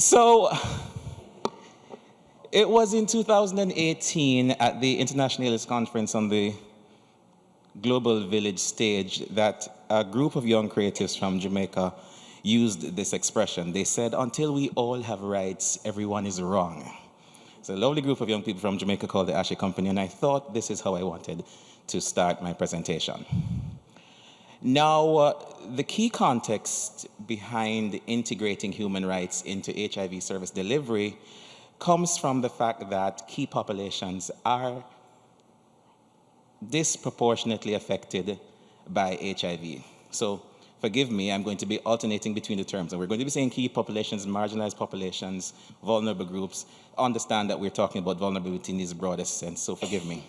So it was in 2018 at the International AIDS Conference on the Global Village stage that a group of young creatives from Jamaica used this expression. They said, "Until we all have rights, everyone is wrong." It's a lovely group of young people from Jamaica called the Ashe Company, and I thought this is how I wanted to start my presentation. Now, the key context behind integrating human rights into HIV service delivery comes from the fact that key populations are disproportionately affected by HIV. So, forgive me, I'm going to be alternating between the terms. And we're going to be saying key populations, marginalized populations, vulnerable groups. Understand that we're talking about vulnerability in its broadest sense, so forgive me.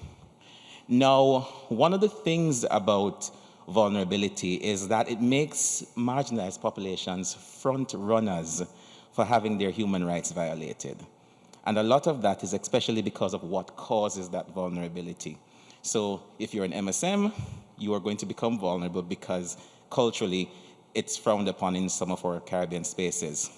Now, one of the things about vulnerability is that it makes marginalized populations front runners for having their human rights violated. And a lot of that is especially because of what causes that vulnerability. So if you're an MSM, you are going to become vulnerable because culturally it's frowned upon in some of our Caribbean spaces.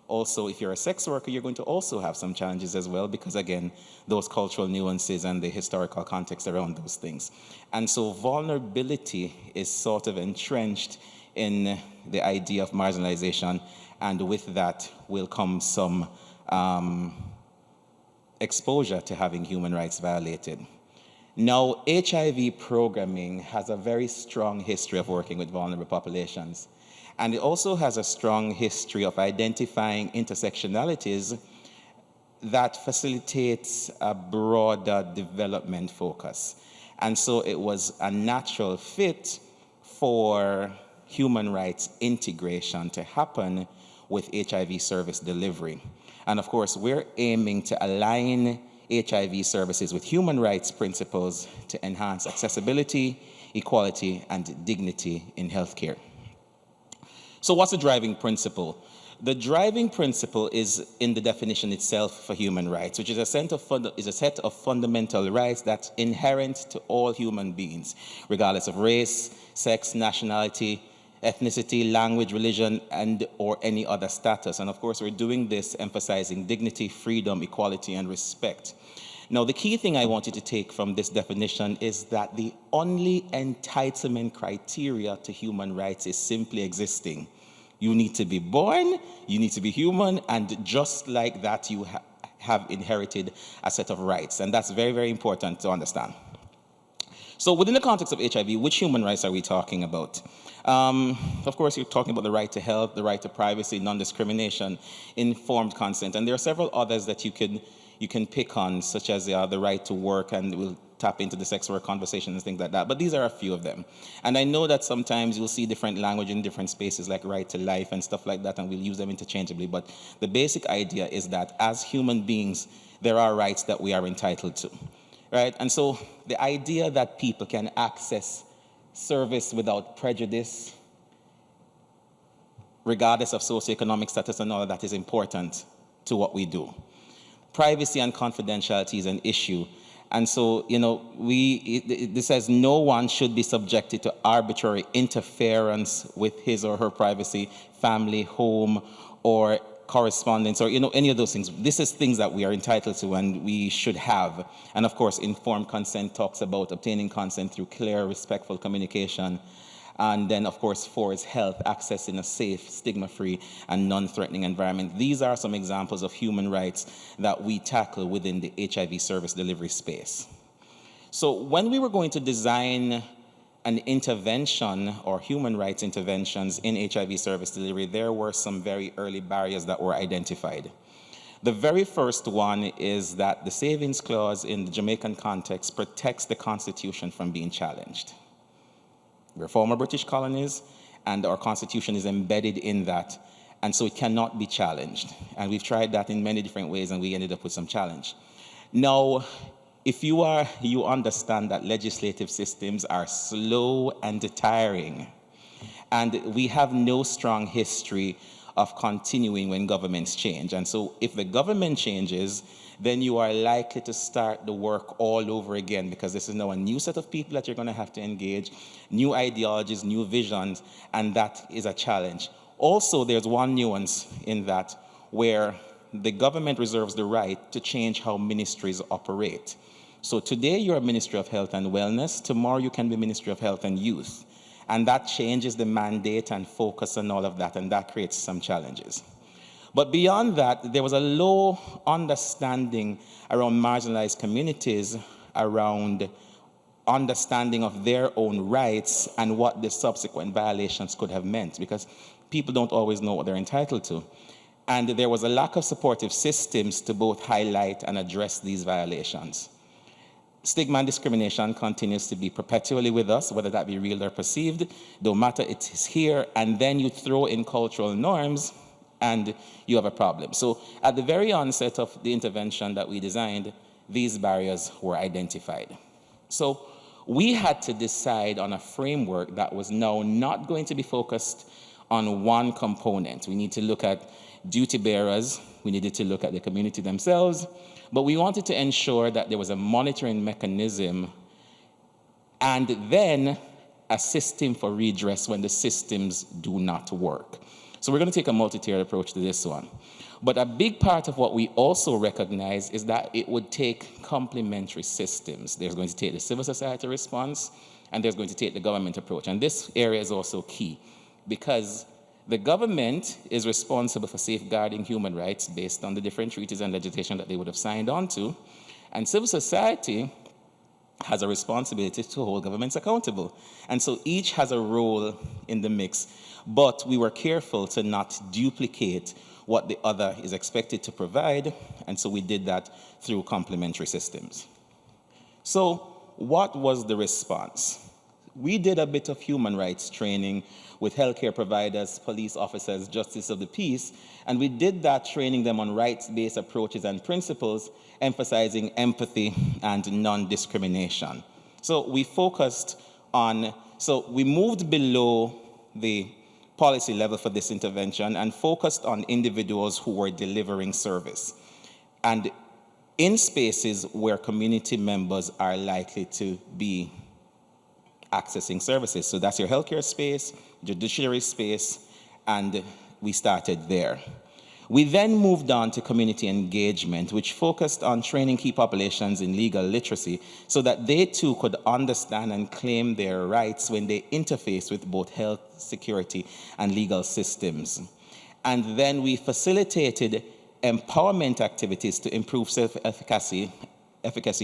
Also, if you're a sex worker, you're going to also have some challenges as well because, again, those cultural nuances and the historical context around those things. And so vulnerability is sort of entrenched in the idea of marginalization, and with that will come some exposure to having human rights violated. Now, HIV programming has a very strong history of working with vulnerable populations. And it also has a strong history of identifying intersectionalities that facilitates a broader development focus. And so it was a natural fit for human rights integration to happen with HIV service delivery. And of course, we're aiming to align HIV services with human rights principles to enhance accessibility, equality, and dignity in healthcare. So what's the driving principle? The driving principle is in the definition itself for human rights, which is a set of fundamental rights that's inherent to all human beings, regardless of race, sex, nationality, ethnicity, language, religion, and or any other status. And of course, we're doing this emphasizing dignity, freedom, equality, and respect. Now, the key thing I want you to take from this definition is that the only entitlement criteria to human rights is simply existing. You need to be born, you need to be human, and just like that, you have inherited a set of rights. And that's very, very important to understand. So within the context of HIV, which human rights are we talking about? Of course, you're talking about the right to health, the right to privacy, non-discrimination, informed consent, and there are several others that you can pick on, such as the right to work, and we'll tap into the sex work conversation and things like that. But these are a few of them. And I know that sometimes you'll see different language in different spaces, like right to life and stuff like that, and we'll use them interchangeably. But the basic idea is that as human beings, there are rights that we are entitled to, right? And so the idea that people can access service without prejudice, regardless of socioeconomic status and all of that, is important to what we do. Privacy and confidentiality is an issue. And so, this says no one should be subjected to arbitrary interference with his or her privacy, family, home, or correspondence, or any of those things. This is things that we are entitled to and we should have. And of course, informed consent talks about obtaining consent through clear, respectful communication. And then, of course, 4 is health, access in a safe, stigma-free, and non-threatening environment. These are some examples of human rights that we tackle within the HIV service delivery space. So when we were going to design an intervention or human rights interventions in HIV service delivery, there were some very early barriers that were identified. The very first one is that the Savings Clause in the Jamaican context protects the Constitution from being challenged. We're former British colonies, and our Constitution is embedded in that, and so it cannot be challenged. And we've tried that in many different ways, and we ended up with some challenge. Now, if you understand that legislative systems are slow and tiring, and we have no strong history of continuing when governments change. And so if the government changes, then you are likely to start the work all over again, because this is now a new set of people that you're going to have to engage, new ideologies, new visions, and that is a challenge. Also, there's one nuance in that where the government reserves the right to change how ministries operate. So today you're a Ministry of Health and Wellness, tomorrow you can be Ministry of Health and Youth. And that changes the mandate and focus and all of that, and that creates some challenges. But beyond that, there was a low understanding around marginalized communities, around understanding of their own rights and what the subsequent violations could have meant, because people don't always know what they're entitled to. And there was a lack of supportive systems to both highlight and address these violations. Stigma and discrimination continues to be perpetually with us, whether that be real or perceived. Don't matter, it is here, and then you throw in cultural norms and you have a problem. So at the very onset of the intervention that we designed, these barriers were identified. So we had to decide on a framework that was now not going to be focused on one component. We need to look at duty bearers, we needed to look at the community themselves, but we wanted to ensure that there was a monitoring mechanism and then a system for redress when the systems do not work. So we're going to take a multi-tiered approach to this one. But a big part of what we also recognize is that it would take complementary systems. There's going to take the civil society response, and there's going to take the government approach. And this area is also key, because the government is responsible for safeguarding human rights based on the different treaties and legislation that they would have signed on to, and civil society has a responsibility to hold governments accountable. And so each has a role in the mix, but we were careful to not duplicate what the other is expected to provide, and so we did that through complementary systems. So what was the response? We did a bit of human rights training with healthcare providers, police officers, justice of the peace, and we did that training them on rights-based approaches and principles, emphasizing empathy and non-discrimination. So we focused on, so we moved below the policy level for this intervention and focused on individuals who were delivering service, and in spaces where community members are likely to be accessing services. So that's your healthcare space, judiciary space, and we started there. We then moved on to community engagement, which focused on training key populations in legal literacy so that they too could understand and claim their rights when they interface with both health, security, and legal systems. And then we facilitated empowerment activities to improve self-efficacy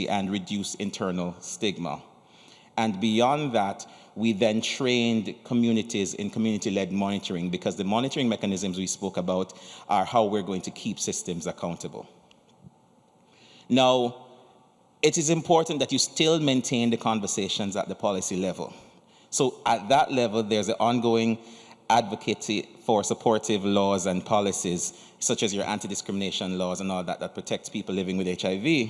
and reduce internal stigma. And beyond that, we then trained communities in community-led monitoring, because the monitoring mechanisms we spoke about are how we're going to keep systems accountable. Now, it is important that you still maintain the conversations at the policy level. So at that level, there's an ongoing advocacy for supportive laws and policies, such as your anti-discrimination laws and all that, that protects people living with HIV.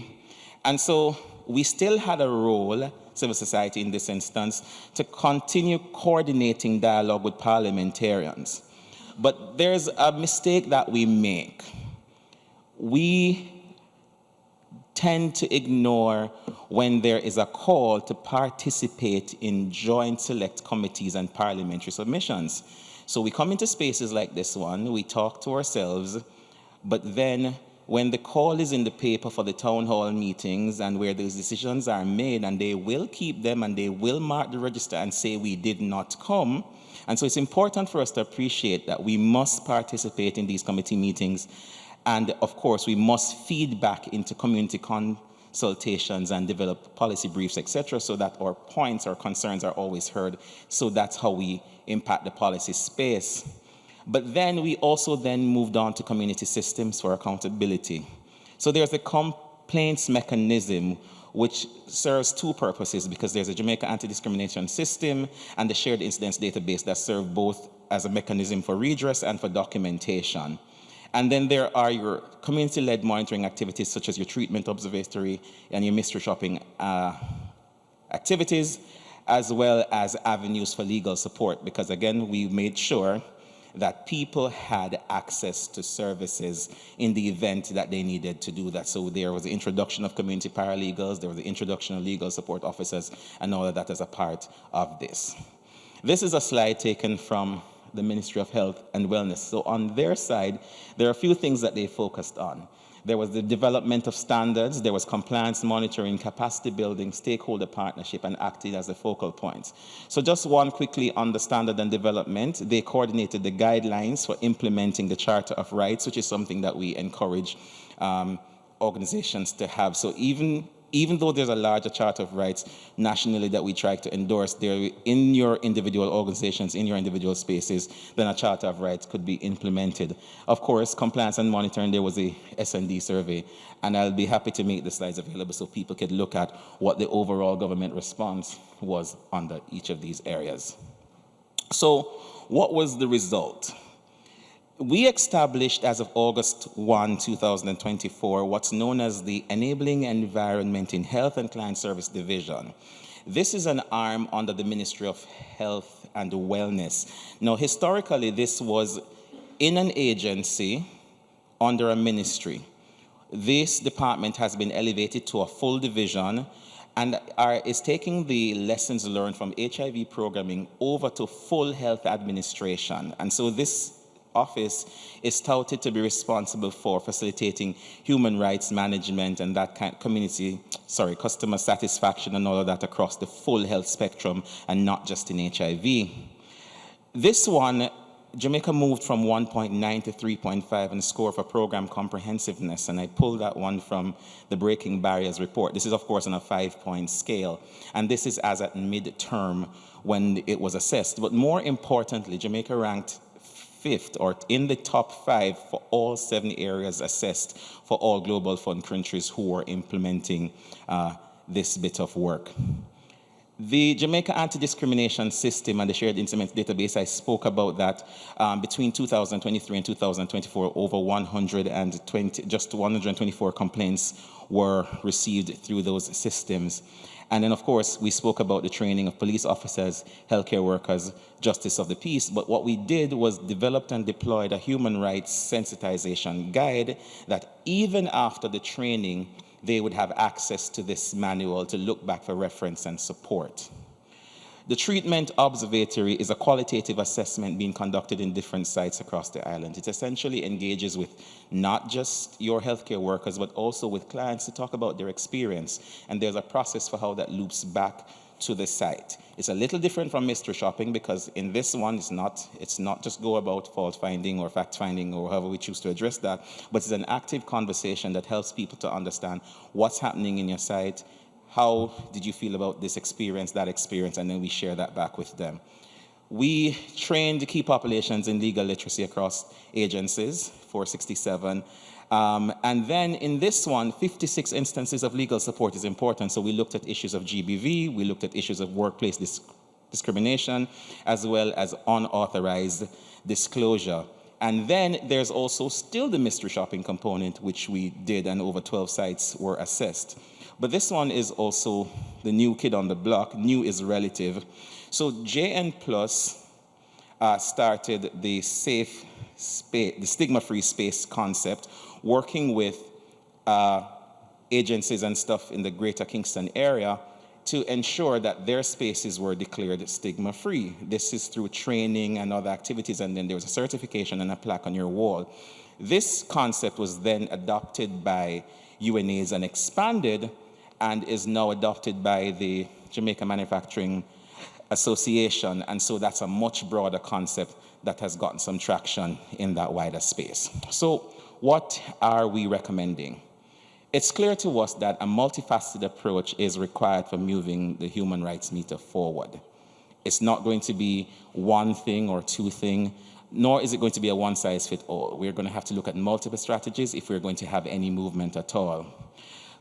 And so we still had a role, civil society in this instance, to continue coordinating dialogue with parliamentarians. But there's a mistake that we make. We tend to ignore when there is a call to participate in joint select committees and parliamentary submissions. So we come into spaces like this one, we talk to ourselves, but then when the call is in the paper for the town hall meetings and where those decisions are made, and they will keep them and they will mark the register and say we did not come. And so it's important for us to appreciate that we must participate in these committee meetings, and of course we must feed back into community consultations and develop policy briefs, etc., so that our points, our concerns are always heard. So that's how we impact the policy space. But then we also then moved on to community systems for accountability. So there's a complaints mechanism which serves two purposes, because there's a Jamaica anti-discrimination system and the shared incidents database that serve both as a mechanism for redress and for documentation. And then there are your community-led monitoring activities, such as your treatment observatory and your mystery shopping activities, as well as avenues for legal support, because again, we made sure that people had access to services in the event that they needed to do that. So there was the introduction of community paralegals, there was the introduction of legal support officers, and all of that as a part of this. This is a slide taken from the Ministry of Health and Wellness. So on their side, there are a few things that they focused on. There was the development of standards, there was compliance monitoring, capacity building, stakeholder partnership, and acting as the focal points. So just one quickly on the standard and development, they coordinated the guidelines for implementing the Charter of Rights, which is something that we encourage organizations to have. So even though there's a larger Charter of Rights nationally that we try to endorse, there in your individual organizations, in your individual spaces, then a Charter of Rights could be implemented. Of course, compliance and monitoring, there was a S&D survey, and I'll be happy to make the slides available so people could look at what the overall government response was under each of these areas. So what was the result? We established, as of August 1, 2024, what's known as the Enabling Environment in Health and Client Service Division. This is an arm under the Ministry of Health and Wellness. Now, historically, this was in an agency under a ministry. This department has been elevated to a full division and is taking the lessons learned from HIV programming over to full health administration. And so this office is touted to be responsible for facilitating human rights management and that kind of customer satisfaction and all of that across the full health spectrum and not just in HIV. This one, Jamaica moved from 1.9 to 3.5 in score for program comprehensiveness, and I pulled that one from the Breaking Barriers report. This is, of course, on a 5-point scale, and this is as at mid-term when it was assessed. But more importantly, Jamaica ranked 5th or in the top 5 for all 7 areas assessed for all Global Fund countries who are implementing this bit of work. The Jamaica Anti-Discrimination System and the Shared Instruments Database, I spoke about that between 2023 and 2024, over 124 complaints were received through those systems. And then, of course, we spoke about the training of police officers, healthcare workers, justice of the peace. But what we did was developed and deployed a human rights sensitization guide that even after the training, they would have access to this manual to look back for reference and support. The Treatment Observatory is a qualitative assessment being conducted in different sites across the island. It essentially engages with not just your healthcare workers, but also with clients to talk about their experience. And there's a process for how that loops back to the site. It's a little different from mystery shopping because in this one, it's not just go about fault finding or fact finding or however we choose to address that, but it's an active conversation that helps people to understand what's happening in your site. How did you feel about this experience, that experience, and then we share that back with them. We trained key populations in legal literacy across agencies, 467. And then in this one, 56 instances of legal support is important. So we looked at issues of GBV, we looked at issues of workplace discrimination, as well as unauthorized disclosure. And then there's also still the mystery shopping component, which we did, and over 12 sites were assessed. But this one is also the new kid on the block. New is relative. So JN Plus started the safe space, the stigma-free space concept, working with agencies and stuff in the Greater Kingston area to ensure that their spaces were declared stigma-free. This is through training and other activities, and then there was a certification and a plaque on your wall. This concept was then adopted by UNAIDS and expanded, and is now adopted by the Jamaica Manufacturing Association. And so that's a much broader concept that has gotten some traction in that wider space. So what are we recommending? It's clear to us that a multifaceted approach is required for moving the human rights meter forward. It's not going to be one thing or two things, nor is it going to be a one-size-fits-all. We're going to have to look at multiple strategies if we're going to have any movement at all.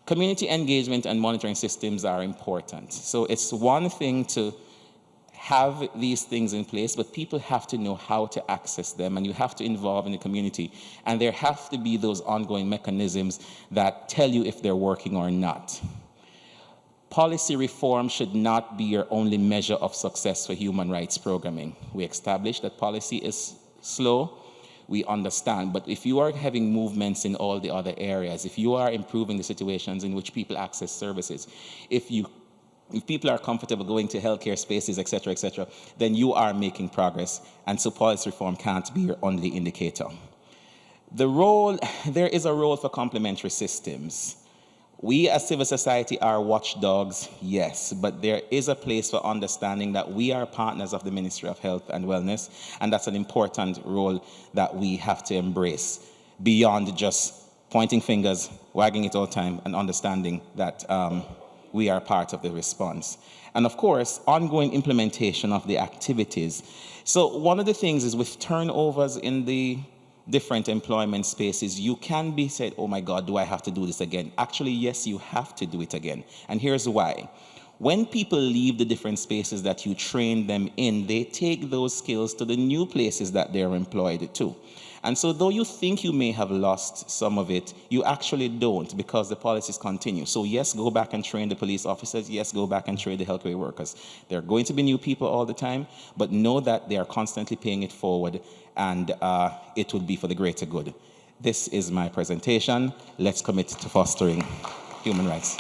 Community engagement and monitoring systems are important. So it's one thing to have these things in place, but people have to know how to access them, and you have to involve in the community. And there have to be those ongoing mechanisms that tell you if they're working or not. Policy reform should not be your only measure of success for human rights programming. We established that policy is slow. We understand, but if you are having movements in all the other areas, if you are improving the situations in which people access services, if you if people are comfortable going to healthcare spaces, et cetera, then you are making progress, and so policy reform can't be your only indicator. There is a role for complementary systems. We as civil society are watchdogs, yes, but there is a place for understanding that we are partners of the Ministry of Health and Wellness, and that's an important role that we have to embrace beyond just pointing fingers, wagging it all the time, and understanding that we are part of the response. And of course, ongoing implementation of the activities. So one of the things is with turnovers in the different employment spaces, you can be said, oh my God, do I have to do this again? Actually, yes, you have to do it again. And here's why. When people leave the different spaces that you train them in, they take those skills to the new places that they're employed to. And so though you think you may have lost some of it, you actually don't, because the policies continue. So yes, go back and train the police officers. Yes, go back and train the healthcare workers. There are going to be new people all the time, but know that they are constantly paying it forward, and it will be for the greater good. This is my presentation. Let's commit to fostering human rights.